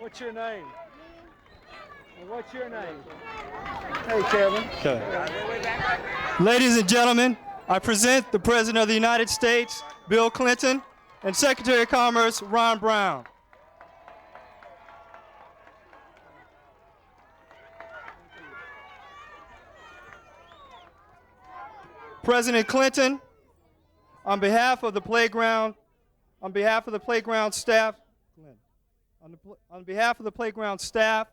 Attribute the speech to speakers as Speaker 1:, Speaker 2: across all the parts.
Speaker 1: What's your name? And what's your name? Hey, Kevin.
Speaker 2: Okay. Ladies and gentlemen, I present the President of the United States, Bill Clinton, and Secretary of Commerce, Ron Brown. President Clinton, on behalf of the playground staff, on behalf of the playground staff,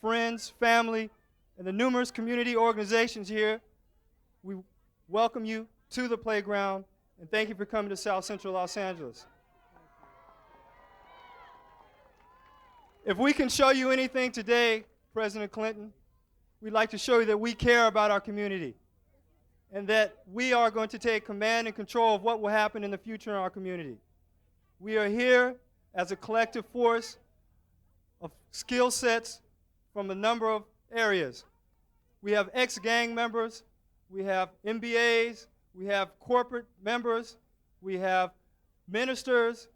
Speaker 2: friends, family, and the numerous community organizations here, we welcome you to the playground and thank you for coming to South Central Los Angeles. If we can show you anything today, President Clinton, we'd like to show you that we care about our community and that we are going to take command and control of what will happen in the future in our community. We are here as a collective force of skill sets from a number of areas. We have ex-gang members, we have MBAs, we have corporate members, we have ministers.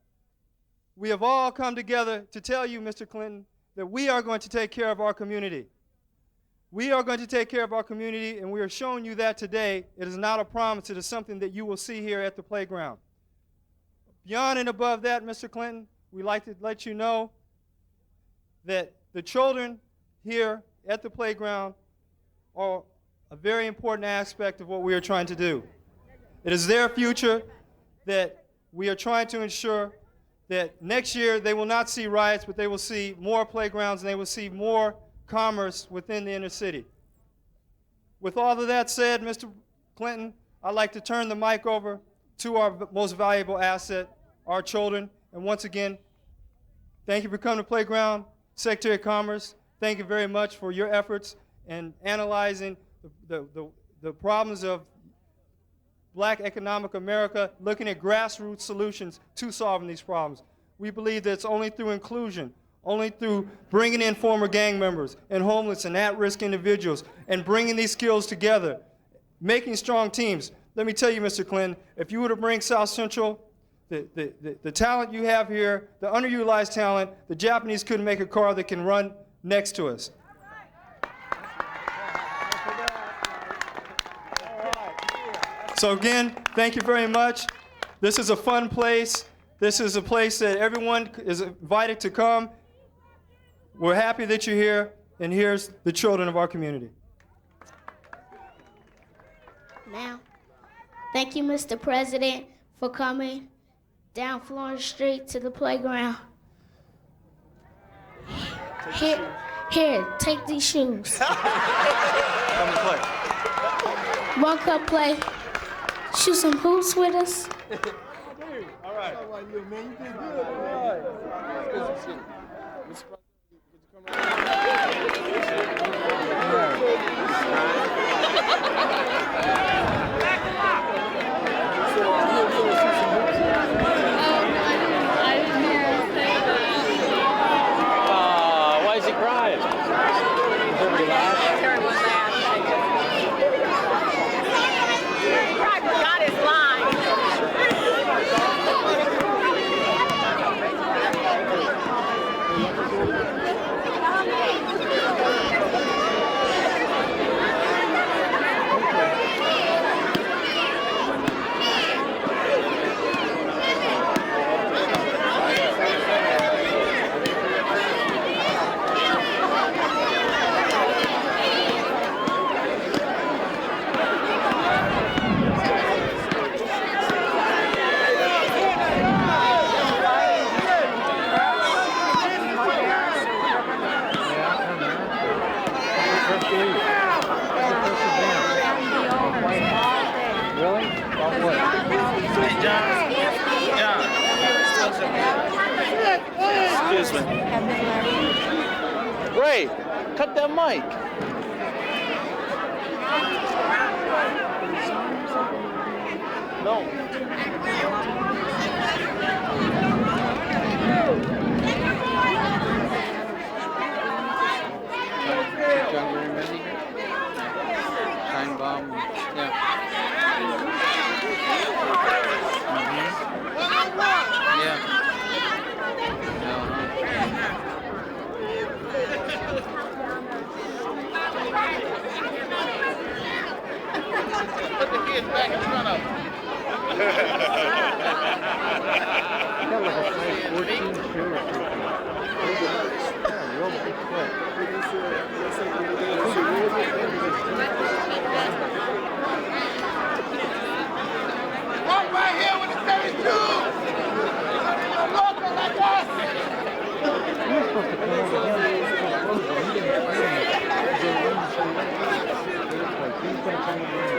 Speaker 2: We have all come together to tell you, Mr. Clinton, that we are going to take care of our community. We are going to take care of our community, and we are showing you that today. It is not a promise. It is something that you will see here at the playground. Beyond and above that, Mr. Clinton, we'd like to let you know that the children here at the playground are a very important aspect of what we are trying to do. It is their future that we are trying to ensure that next year they will not see riots, but they will see more playgrounds and they will see more commerce within the inner city. With all of that said, Mr. Clinton, I'd like to turn the mic over to our most valuable asset, our children. And once again, thank you for coming to Playground. Secretary of Commerce, thank you very much for your efforts in analyzing the problems of Black economic America, looking at grassroots solutions to solving these problems. We believe that it's only through inclusion, only through bringing in former gang members and homeless and at-risk individuals and bringing these skills together, making strong teams. Let me tell you, Mr. Clinton, if you were to bring South Central, the talent you have here, the underutilized talent, the Japanese couldn't make a car that can run next to us. So again, thank you very much. This is a fun place. This is a place that everyone is invited to come. We're happy that you're here, and here's the children of our community.
Speaker 3: Now, thank you, Mr. President, for coming down Florence Street to the playground. Here, take these shoes.
Speaker 2: Come and play.
Speaker 3: One cup play. Shoot some hoops with us.
Speaker 2: All right.
Speaker 1: Why is he crying? Everybody laugh?
Speaker 4: Forgot his line.
Speaker 1: Really?
Speaker 5: Hey, John. Excuse me. Ray, cut that mic. No.
Speaker 1: Time bomb. Yeah. Yeah.
Speaker 5: Put the kids back in front of them.
Speaker 1: Got like a size 14 shoe. Real big foot.
Speaker 5: Walk right here with the 32. Local like us.
Speaker 1: You were supposed to come over here. You didn't see him. He's going to come over here.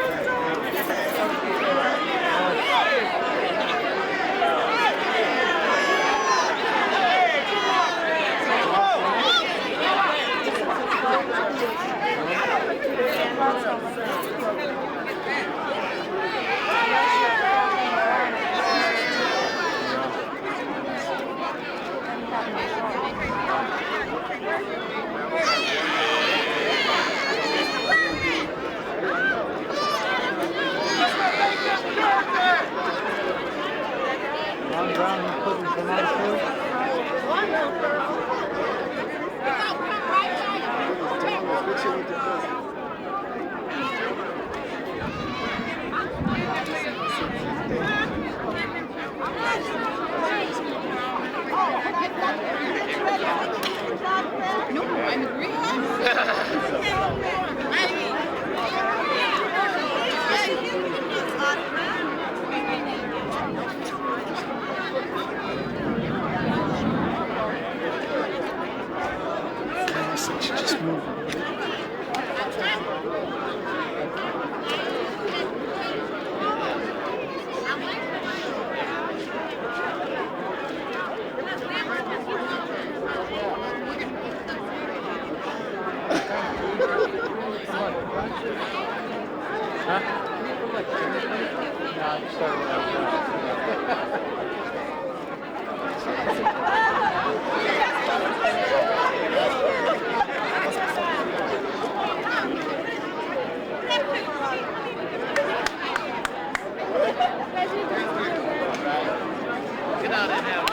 Speaker 5: Get out of there.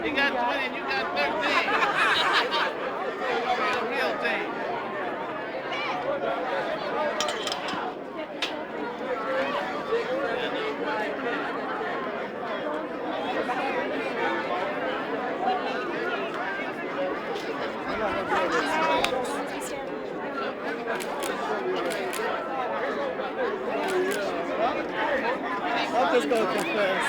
Speaker 5: You got 20 and you got 13. Real team.
Speaker 1: I'll just go confess.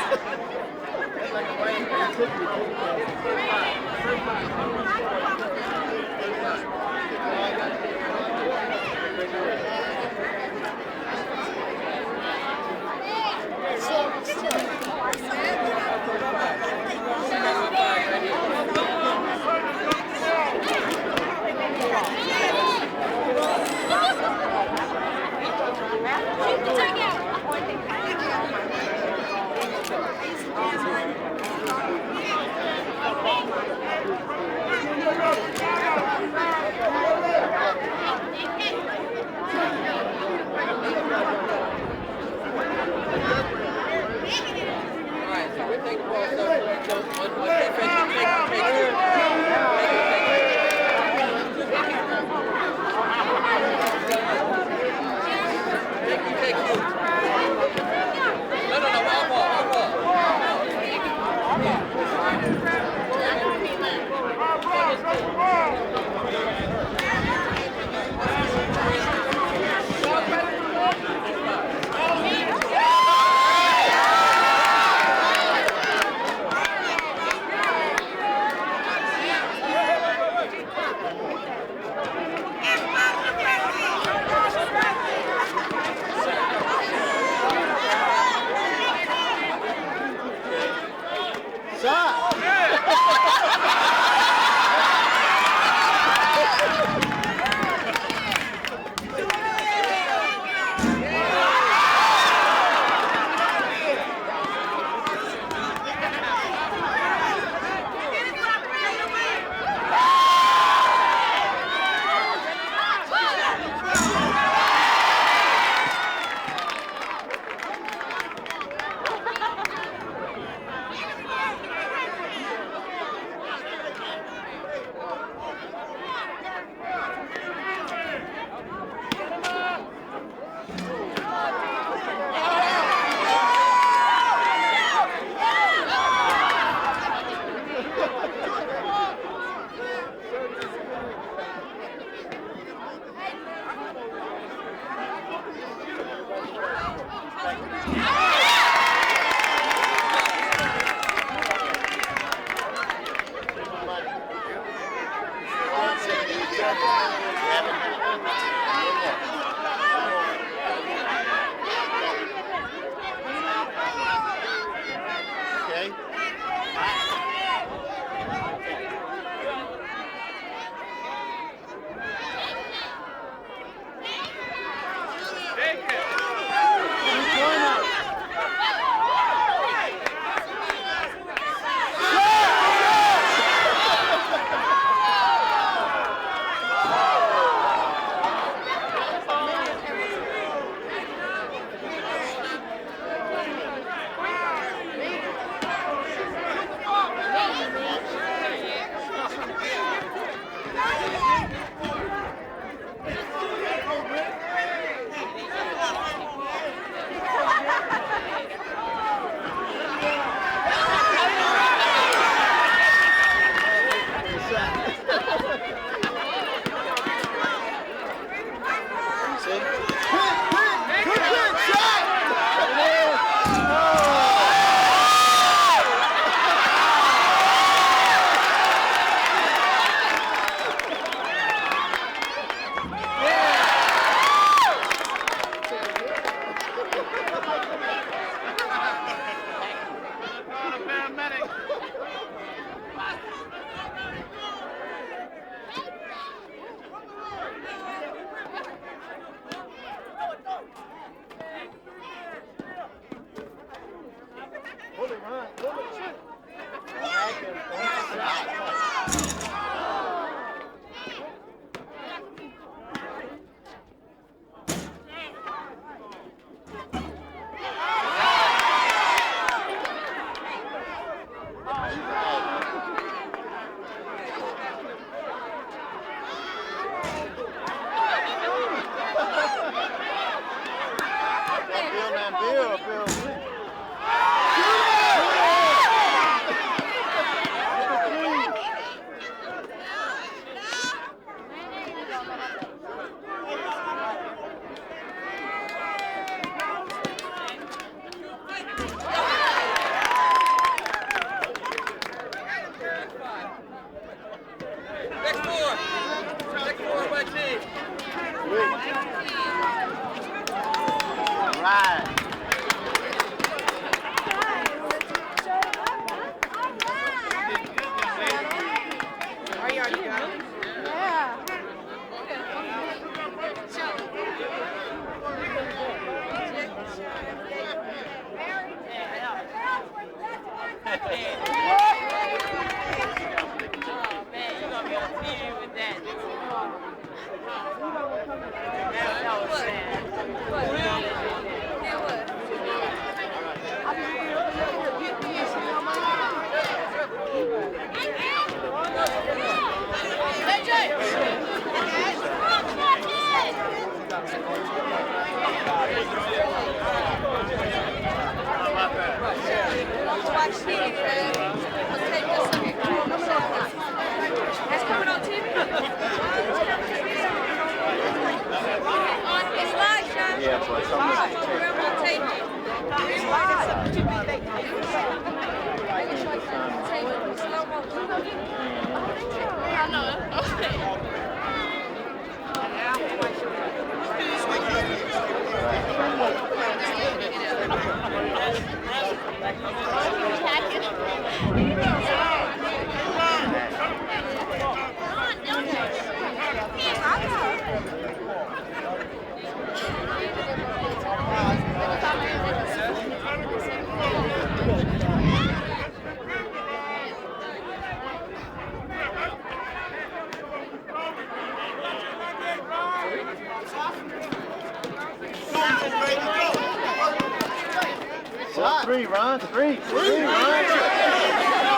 Speaker 6: Three, Ron. Three, Ron.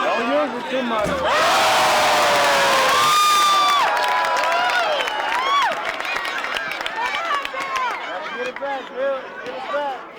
Speaker 6: Don't use it too much. Get it back, Bill. Get it back.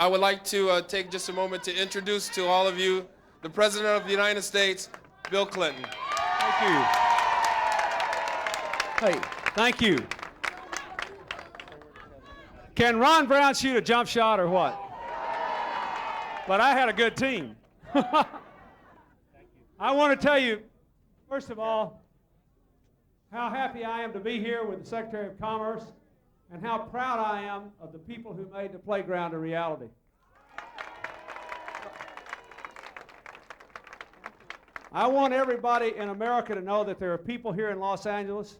Speaker 7: I would like to take just a moment to introduce to all of you the President of the United States, Bill Clinton.
Speaker 1: Thank you. Hey, thank you. Can Ron Brown shoot a jump shot or what? But I had a good team. I want to tell you, first of all, how happy I am to be here with the Secretary of Commerce and how proud I am of the people who made the playground a reality. I want everybody in America to know that there are people here in Los Angeles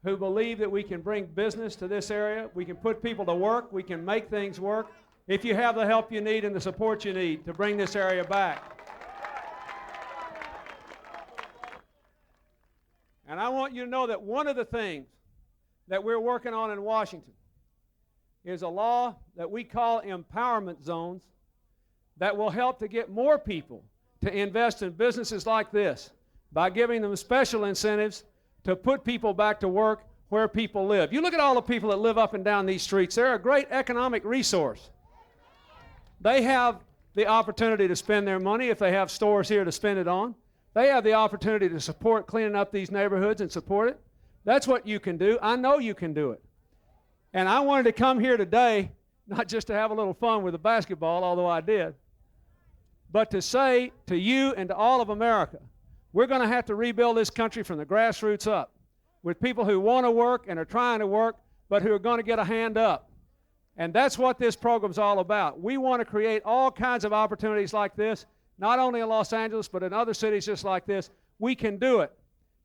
Speaker 1: who believe that we can bring business to this area, we can put people to work, we can make things work if you have the help you need and the support you need to bring this area back. And I want you to know that one of the things that we're working on in Washington is a law that we call empowerment zones that will help to get more people to invest in businesses like this by giving them special incentives to put people back to work where people live. You look at all the people that live up and down these streets. They're a great economic resource. They have the opportunity to spend their money if they have stores here to spend it on. They have the opportunity to support cleaning up these neighborhoods and support it. That's what you can do. I know you can do it. And I wanted to come here today, not just to have a little fun with the basketball, although I did, but to say to you and to all of America, we're going to have to rebuild this country from the grassroots up with people who want to work and are trying to work, but who are going to get a hand up. And that's what this program's all about. We want to create all kinds of opportunities like this, not only in Los Angeles, but in other cities just like this. We can do it.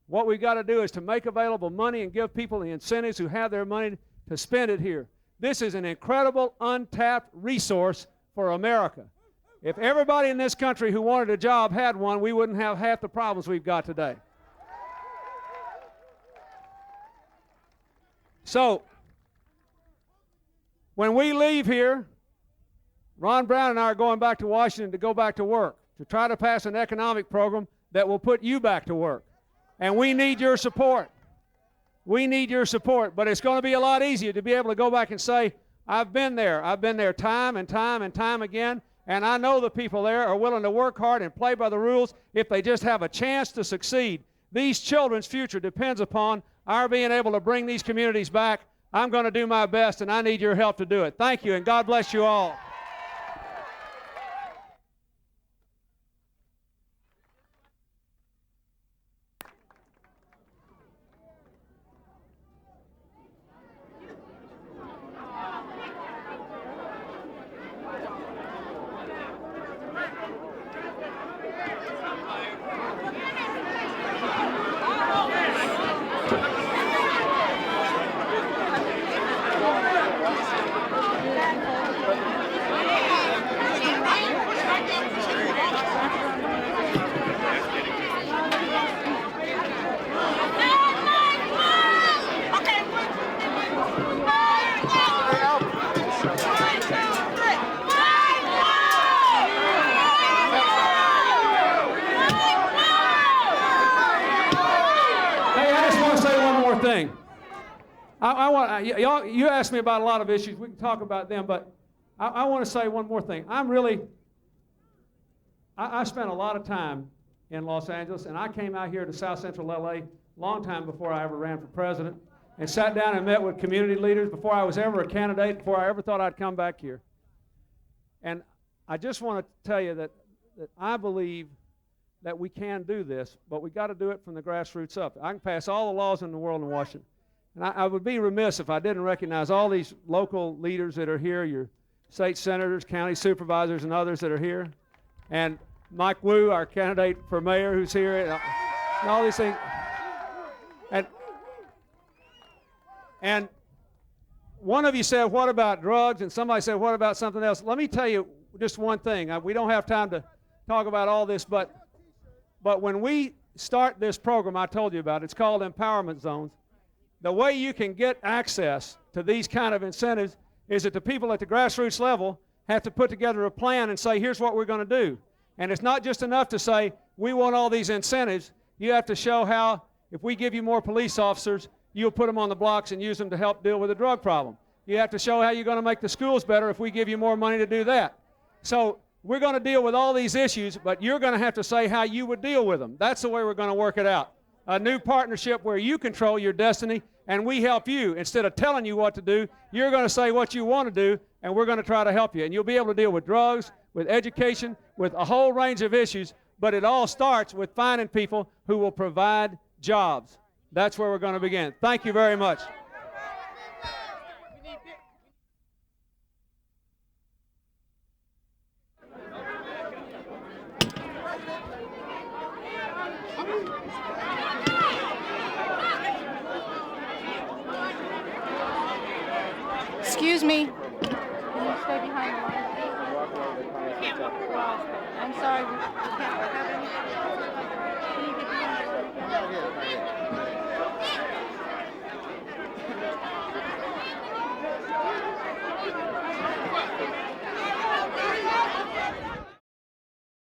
Speaker 1: What we've got to do is to make available money and give people the incentives who have their money to spend it here. This is an incredible, untapped resource for America. If everybody in this country who wanted a job had one, we wouldn't have half the problems we've got today. So, when we leave here, Ron Brown and I are going back to Washington to go back to work, to try to pass an economic program that will put you back to work. And we need your support. We need your support. But it's going to be a lot easier to be able to go back and say, I've been there. I've been there time and time and time again. And I know the people there are willing to work hard and play by the rules if they just have a chance to succeed. These children's future depends upon our being able to bring these communities back. I'm going to do my best, and I need your help to do it. Thank you, and God bless you all. thing. You asked me about a lot of issues. We can talk about them, but I want to say one more thing. I spent a lot of time in Los Angeles, and I came out here to South Central LA long time before I ever ran for president, and sat down and met with community leaders before I was ever a candidate, before I ever thought I'd come back here. And I just want to tell you that I believe that we can do this, but we got to do it from the grassroots up. I can pass all the laws in the world in Washington. And I would be remiss if I didn't recognize all these local leaders that are here, your state senators, county supervisors, and others that are here. And Mike Wu, our candidate for mayor, who's here, and all these things. And one of you said, what about drugs? And somebody said, what about something else? Let me tell you just one thing. We don't have time to talk about all this, but when we start this program I told you about, it's called Empowerment Zones. The way you can get access to these kind of incentives is that the people at the grassroots level have to put together a plan and say, here's what we're going to do. And it's not just enough to say, we want all these incentives. You have to show how, if we give you more police officers, you'll put them on the blocks and use them to help deal with the drug problem. You have to show how you're going to make the schools better if we give you more money to do that. So we're going to deal with all these issues, but you're going to have to say how you would deal with them. That's the way we're going to work it out. A new partnership where you control your destiny and we help you. Instead of telling you what to do, you're going to say what you want to do, and we're going to try to help you. And you'll be able to deal with drugs, with education, with a whole range of issues, but it all starts with finding people who will provide jobs. That's where we're going to begin. Thank you very much.
Speaker 8: Excuse me. Can you stay behind the line? I'm sorry. We can't.